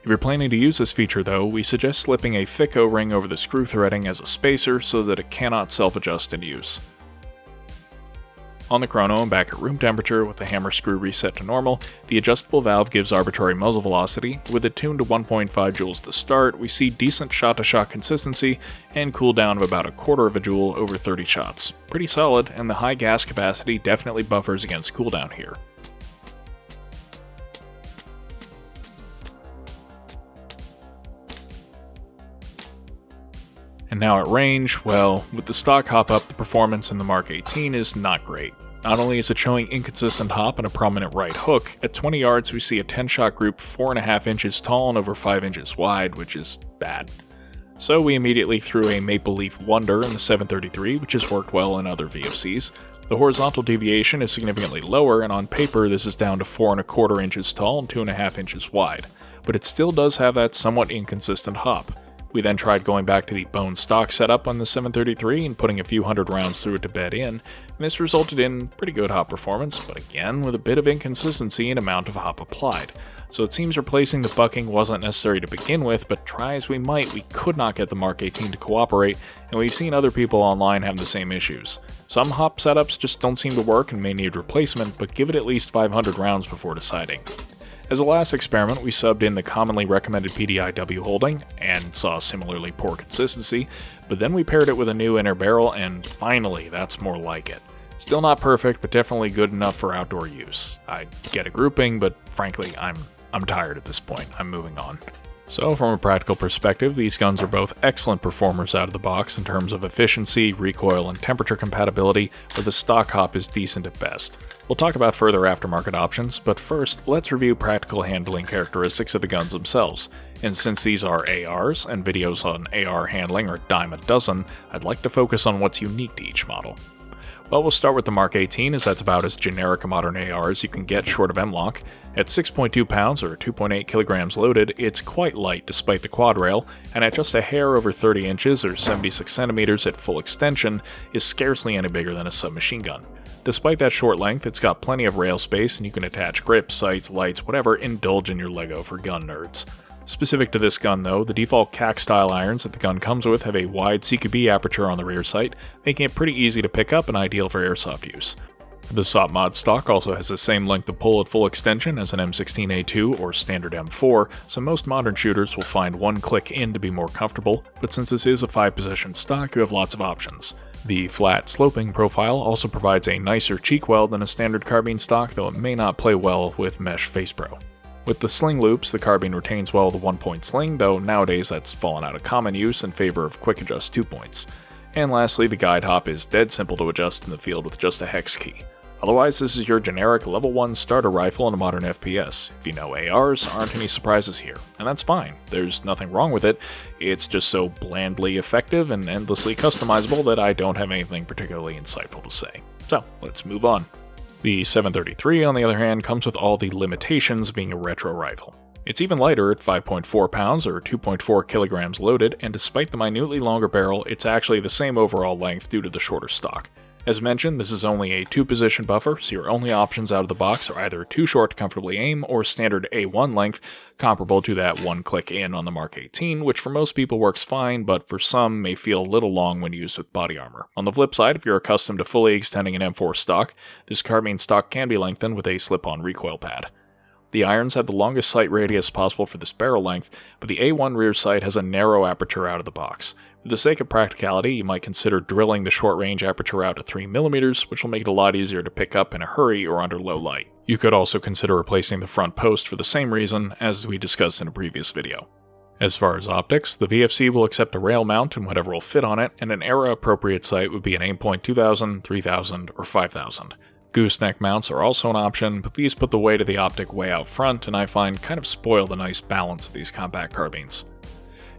If you're planning to use this feature though, we suggest slipping a thick O-ring over the screw threading as a spacer so that it cannot self-adjust in use. On the chrono and back at room temperature with the hammer screw reset to normal, the adjustable valve gives arbitrary muzzle velocity. With it tuned to 1.5 joules to start, we see decent shot-to-shot consistency and cooldown of about 1/4 of a joule over 30 shots. Pretty solid, and the high gas capacity definitely buffers against cooldown here. And now at range, well, with the stock hop-up, the performance in the Mk18 is not great. Not only is it showing inconsistent hop and a prominent right hook, at 20 yards we see a 10-shot group 4.5 inches tall and over 5 inches wide, which is bad. So we immediately threw a Maple Leaf Wonder in the 733, which has worked well in other VFCs. The horizontal deviation is significantly lower, and on paper this is down to 4.25 inches tall and 2.5 inches wide, but it still does have that somewhat inconsistent hop. We then tried going back to the bone stock setup on the 733 and putting a few hundred rounds through it to bed in, and this resulted in pretty good hop performance, but again with a bit of inconsistency in amount of hop applied. So it seems replacing the bucking wasn't necessary to begin with, but try as we might, we could not get the Mk18 to cooperate, and we've seen other people online have the same issues. Some hop setups just don't seem to work and may need replacement, but give it at least 500 rounds before deciding. As a last experiment, we subbed in the commonly recommended PDIW holding, and saw similarly poor consistency, but then we paired it with a new inner barrel, and finally, that's more like it. Still not perfect, but definitely good enough for outdoor use. I'd get a grouping, but frankly, I'm tired at this point. I'm moving on. So from a practical perspective, these guns are both excellent performers out of the box in terms of efficiency, recoil, and temperature compatibility, where the stock hop is decent at best. We'll talk about further aftermarket options, but first, let's review practical handling characteristics of the guns themselves. And since these are ARs, and videos on AR handling are dime a dozen, I'd like to focus on what's unique to each model. Well, we'll start with the Mk18, as that's about as generic a modern AR as you can get short of M-Lock. At 6.2 pounds or 2.8 kilograms loaded, it's quite light despite the quad rail, and at just a hair over 30 inches or 76 centimeters at full extension, is scarcely any bigger than a submachine gun. Despite that short length, it's got plenty of rail space and you can attach grips, sights, lights, whatever, indulge in your Lego for gun nerds. Specific to this gun though, the default CAC-style irons that the gun comes with have a wide CQB aperture on the rear sight, making it pretty easy to pick up and ideal for airsoft use. The SOP mod stock also has the same length of pull at full extension as an M16A2 or standard M4, so most modern shooters will find one click in to be more comfortable, but since this is a 5-position stock, you have lots of options. The flat sloping profile also provides a nicer cheek weld than a standard carbine stock, though it may not play well with mesh face pro. With the sling loops, the carbine retains well the 1-point sling, though nowadays that's fallen out of common use in favor of quick adjust 2 points. And lastly, the guide hop is dead simple to adjust in the field with just a hex key. Otherwise, this is your generic level 1 starter rifle in a modern FPS. If you know ARs, aren't any surprises here, and that's fine. There's nothing wrong with it, it's just so blandly effective and endlessly customizable that I don't have anything particularly insightful to say. So, let's move on. The 733, on the other hand, comes with all the limitations of being a retro rifle. It's even lighter at 5.4 pounds or 2.4 kilograms loaded, and despite the minutely longer barrel, it's actually the same overall length due to the shorter stock. As mentioned, this is only a 2-position buffer, so your only options out of the box are either too short to comfortably aim or standard A1 length, comparable to that one-click in on the Mk18, which for most people works fine, but for some may feel a little long when used with body armor. On the flip side, if you're accustomed to fully extending an M4 stock, this carbine stock can be lengthened with a slip-on recoil pad. The irons have the longest sight radius possible for this barrel length, but the A1 rear sight has a narrow aperture out of the box. For the sake of practicality, you might consider drilling the short-range aperture out to 3mm, which will make it a lot easier to pick up in a hurry or under low light. You could also consider replacing the front post for the same reason, as we discussed in a previous video. As far as optics, the VFC will accept a rail mount and whatever will fit on it, and an era-appropriate sight would be an Aimpoint 2000, 3000, or 5000. Gooseneck mounts are also an option, but these put the weight of the optic way out front, and I find kind of spoil the nice balance of these compact carbines.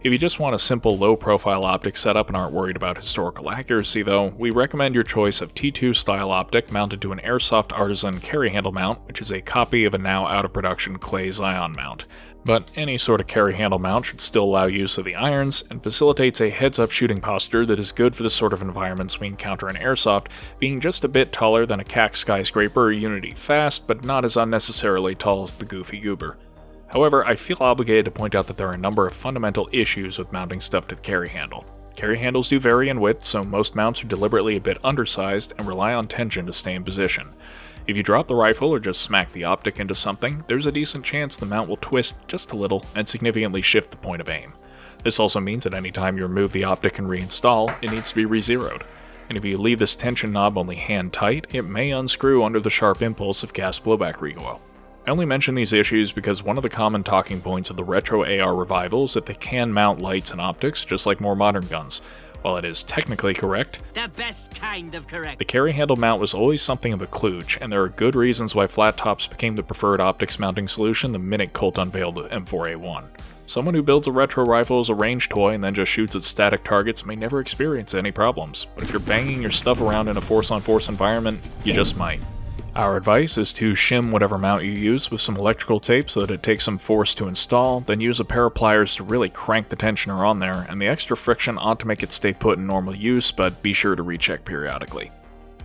If you just want a simple low-profile optic setup and aren't worried about historical accuracy though, we recommend your choice of T2 style optic mounted to an Airsoft Artisan carry handle mount, which is a copy of a now out-of-production Clay Zion mount. But any sort of carry handle mount should still allow use of the irons, and facilitates a heads-up shooting posture that is good for the sort of environments we encounter in Airsoft, being just a bit taller than a CAC Skyscraper or Unity Fast, but not as unnecessarily tall as the Goofy Goober. However, I feel obligated to point out that there are a number of fundamental issues with mounting stuff to the carry handle. Carry handles do vary in width, so most mounts are deliberately a bit undersized and rely on tension to stay in position. If you drop the rifle or just smack the optic into something, there's a decent chance the mount will twist just a little and significantly shift the point of aim. This also means that any time you remove the optic and reinstall, it needs to be re-zeroed. And if you leave this tension knob only hand tight, it may unscrew under the sharp impulse of gas blowback recoil. I only mention these issues because one of the common talking points of the retro AR revival is that they can mount lights and optics just like more modern guns. While it is technically correct, The best kind of correct. the carry handle mount was always something of a kludge, and there are good reasons why flat tops became the preferred optics mounting solution the minute Colt unveiled the M4A1. Someone who builds a retro rifle as a range toy and then just shoots at static targets may never experience any problems, but if you're banging your stuff around in a force-on-force environment, you just might. Our advice is to shim whatever mount you use with some electrical tape so that it takes some force to install, then use a pair of pliers to really crank the tensioner on there, and the extra friction ought to make it stay put in normal use, but be sure to recheck periodically.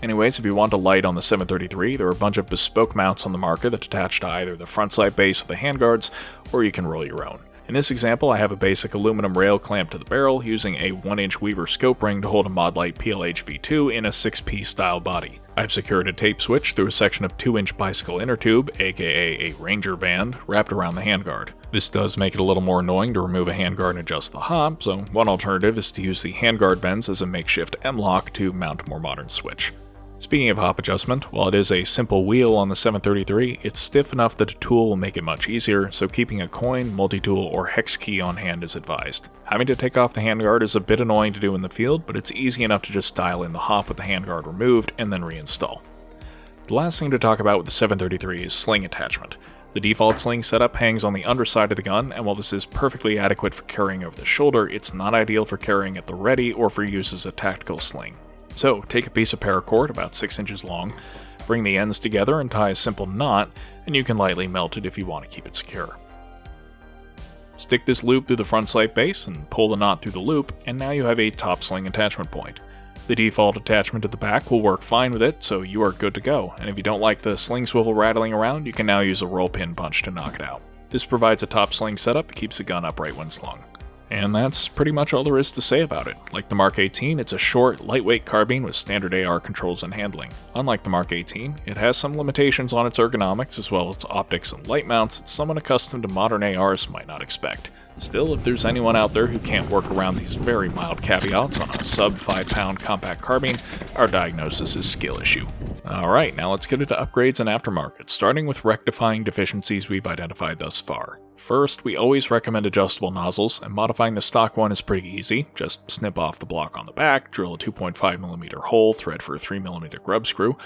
Anyways, if you want a light on the 733, there are a bunch of bespoke mounts on the market that attach to either the front sight base with the handguards, or you can roll your own. In this example, I have a basic aluminum rail clamped to the barrel using a 1-inch Weaver scope ring to hold a Mod Light PLH V2 in a 6P style body. I've secured a tape switch through a section of 2-inch bicycle inner tube, aka a Ranger band, wrapped around the handguard. This does make it a little more annoying to remove a handguard and adjust the hop, so one alternative is to use the handguard vents as a makeshift M-lock to mount a more modern switch. Speaking of hop adjustment, while it is a simple wheel on the 733, it's stiff enough that a tool will make it much easier, so keeping a coin, multi-tool, or hex key on hand is advised. Having to take off the handguard is a bit annoying to do in the field, but it's easy enough to just dial in the hop with the handguard removed and then reinstall. The last thing to talk about with the 733 is sling attachment. The default sling setup hangs on the underside of the gun, and while this is perfectly adequate for carrying over the shoulder, it's not ideal for carrying at the ready or for use as a tactical sling. So, take a piece of paracord about 6 inches long, bring the ends together and tie a simple knot, and you can lightly melt it if you want to keep it secure. Stick this loop through the front sight base and pull the knot through the loop, and now you have a top sling attachment point. The default attachment at the back will work fine with it, so you are good to go, and if you don't like the sling swivel rattling around, you can now use a roll pin punch to knock it out. This provides a top sling setup that keeps the gun upright when slung. And that's pretty much all there is to say about it. Like the Mk18, it's a short, lightweight carbine with standard AR controls and handling. Unlike the Mk18, it has some limitations on its ergonomics as well as optics and light mounts that someone accustomed to modern ARs might not expect. Still, if there's anyone out there who can't work around these very mild caveats on a sub 5-pound compact carbine, our diagnosis is skill issue. Alright, now let's get into upgrades and aftermarket, starting with rectifying deficiencies we've identified thus far. First, we always recommend adjustable nozzles, and modifying the stock one is pretty easy. Just snip off the block on the back, drill a 2.5mm hole, thread for a 3mm grub screw,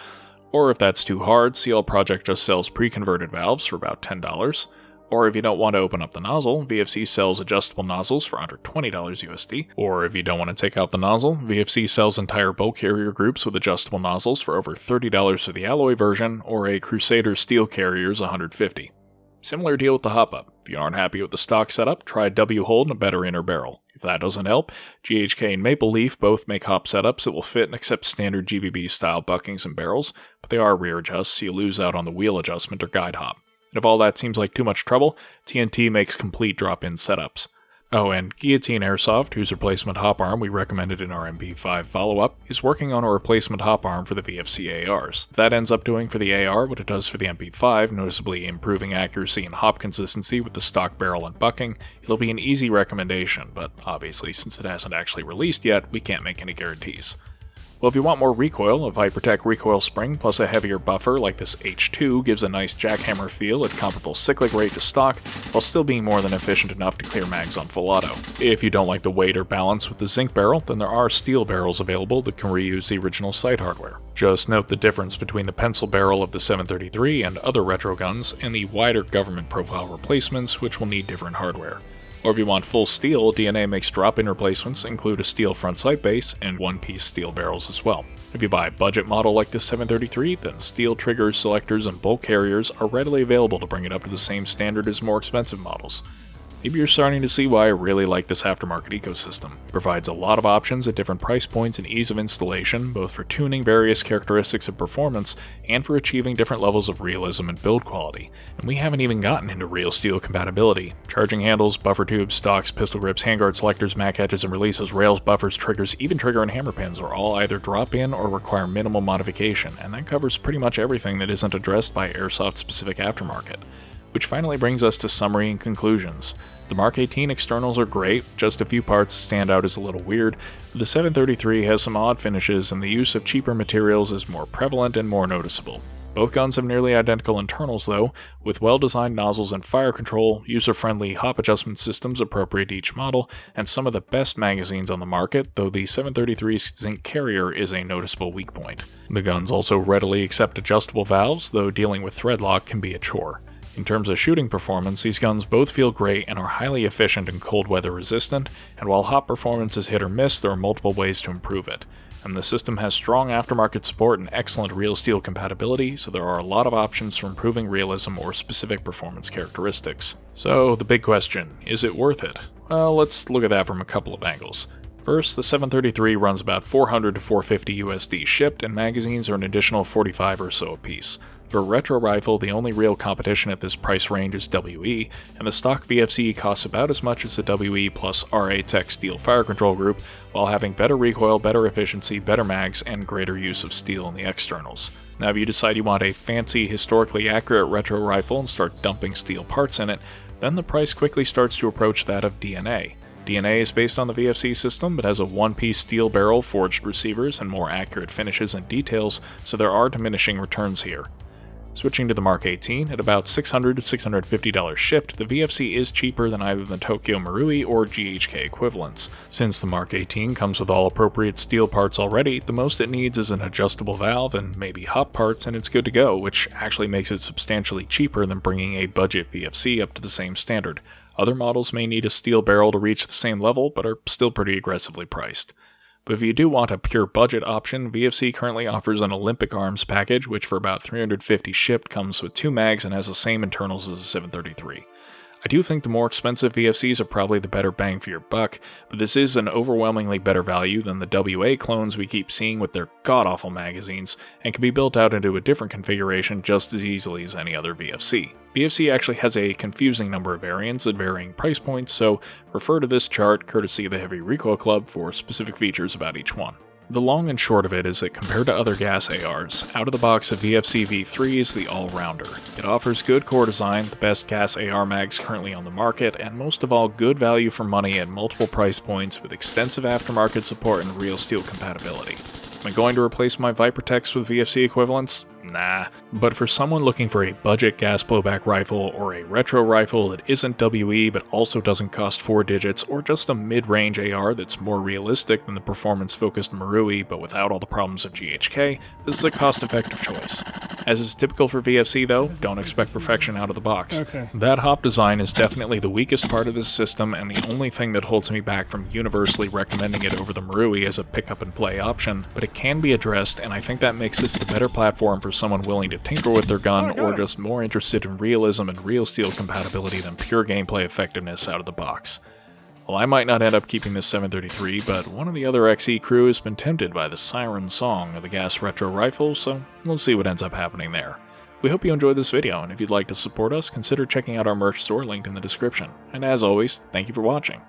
or if that's too hard, CL Project just sells pre-converted valves for about $10. Or if you don't want to open up the nozzle, VFC sells adjustable nozzles for under $20 USD. Or if you don't want to take out the nozzle, VFC sells entire bolt carrier groups with adjustable nozzles for over $30 for the alloy version, or a Crusader steel carrier's $150. Similar deal with the hop-up. If you aren't happy with the stock setup, try a W-hold and a better inner barrel. If that doesn't help, GHK and Maple Leaf both make hop setups that will fit and accept standard GBB style buckings and barrels, but they are rear adjusts, so you lose out on the wheel adjustment or guide hop. And if all that seems like too much trouble, TNT makes complete drop-in setups. Oh, and Guillotine Airsoft, whose replacement hop arm we recommended in our MP5 follow-up, is working on a replacement hop arm for the VFC ARs. If that ends up doing for the AR what it does for the MP5, noticeably improving accuracy and hop consistency with the stock barrel and bucking, it'll be an easy recommendation, but obviously since it hasn't actually released yet, we can't make any guarantees. Well, if you want more recoil, a Vipertech recoil spring plus a heavier buffer like this H2 gives a nice jackhammer feel at comparable cyclic rate to stock, while still being more than efficient enough to clear mags on full auto. If you don't like the weight or balance with the zinc barrel, then there are steel barrels available that can reuse the original sight hardware. Just note the difference between the pencil barrel of the 733 and other retro guns, and the wider government profile replacements, which will need different hardware. Or if you want full steel, DNA makes drop-in replacements include a steel front sight base and one-piece steel barrels as well. If you buy a budget model like the 733, then steel triggers, selectors, and bolt carriers are readily available to bring it up to the same standard as more expensive models. Maybe you're starting to see why I really like this aftermarket ecosystem. It provides a lot of options at different price points and ease of installation, both for tuning various characteristics of performance and for achieving different levels of realism and build quality. And we haven't even gotten into real steel compatibility. Charging handles, buffer tubes, stocks, pistol grips, handguard selectors, mag hedges and releases, rails, buffers, triggers, even trigger and hammer pins are all either drop-in or require minimal modification, and that covers pretty much everything that isn't addressed by Airsoft-specific aftermarket. Which finally brings us to summary and conclusions. The Mk18 Externals are great, just a few parts stand out as a little weird, but the 733 has some odd finishes and the use of cheaper materials is more prevalent and more noticeable. Both guns have nearly identical internals though, with well-designed nozzles and fire control, user-friendly hop adjustment systems appropriate to each model, and some of the best magazines on the market, though the 733's zinc carrier is a noticeable weak point. The guns also readily accept adjustable valves, though dealing with thread lock can be a chore. In terms of shooting performance, these guns both feel great and are highly efficient and cold weather resistant, and while hop performance is hit or miss, there are multiple ways to improve it. And the system has strong aftermarket support and excellent real steel compatibility, so there are a lot of options for improving realism or specific performance characteristics. So, the big question, is it worth it? Well, let's look at that from a couple of angles. First, the 733 runs about $400 to $450 USD shipped, and magazines are an additional $45 or so a piece. For retro rifle, the only real competition at this price range is WE, and the stock VFC costs about as much as the WE plus RA Tech steel fire control group, while having better recoil, better efficiency, better mags, and greater use of steel in the externals. Now if you decide you want a fancy, historically accurate retro rifle and start dumping steel parts in it, then the price quickly starts to approach that of DNA. DNA is based on the VFC system, but has a one-piece steel barrel, forged receivers, and more accurate finishes and details, so there are diminishing returns here. Switching to the Mk18, at about $600 to $650 shipped, the VFC is cheaper than either the Tokyo Marui or GHK equivalents. Since the Mk18 comes with all appropriate steel parts already, the most it needs is an adjustable valve and maybe hop parts and it's good to go, which actually makes it substantially cheaper than bringing a budget VFC up to the same standard. Other models may need a steel barrel to reach the same level, but are still pretty aggressively priced. But if you do want a pure budget option, VFC currently offers an Olympic Arms package, which for about $350 shipped comes with 2 mags and has the same internals as the 733. I do think the more expensive VFCs are probably the better bang for your buck, but this is an overwhelmingly better value than the WA clones we keep seeing with their god-awful magazines, and can be built out into a different configuration just as easily as any other VFC. VFC actually has a confusing number of variants at varying price points, so refer to this chart courtesy of the Heavy Recoil Club for specific features about each one. The long and short of it is that compared to other gas ARs, out of the box the VFC V3 is the all-rounder. It offers good core design, the best gas AR mags currently on the market, and most of all good value for money at multiple price points with extensive aftermarket support and real steel compatibility. Am I going to replace my Vipertechs with VFC equivalents? Nah. But for someone looking for a budget gas blowback rifle or a retro rifle that isn't WE but also doesn't cost 4 digits, or just a mid-range AR that's more realistic than the performance-focused Marui but without all the problems of GHK, this is a cost-effective choice. As is typical for VFC though, don't expect perfection out of the box. Okay. That hop design is definitely the weakest part of this system and the only thing that holds me back from universally recommending it over the Marui as a pick-up-and-play option, but it can be addressed, and I think that makes this the better platform for someone willing to tinker with their gun or just more interested in realism and real steel compatibility than pure gameplay effectiveness out of the box. Well, I might not end up keeping this 733, but one of the other XE crew has been tempted by the siren song of the gas retro rifle, so we'll see what ends up happening there. We hope you enjoyed this video, and if you'd like to support us, consider checking out our merch store linked in the description. And as always, thank you for watching.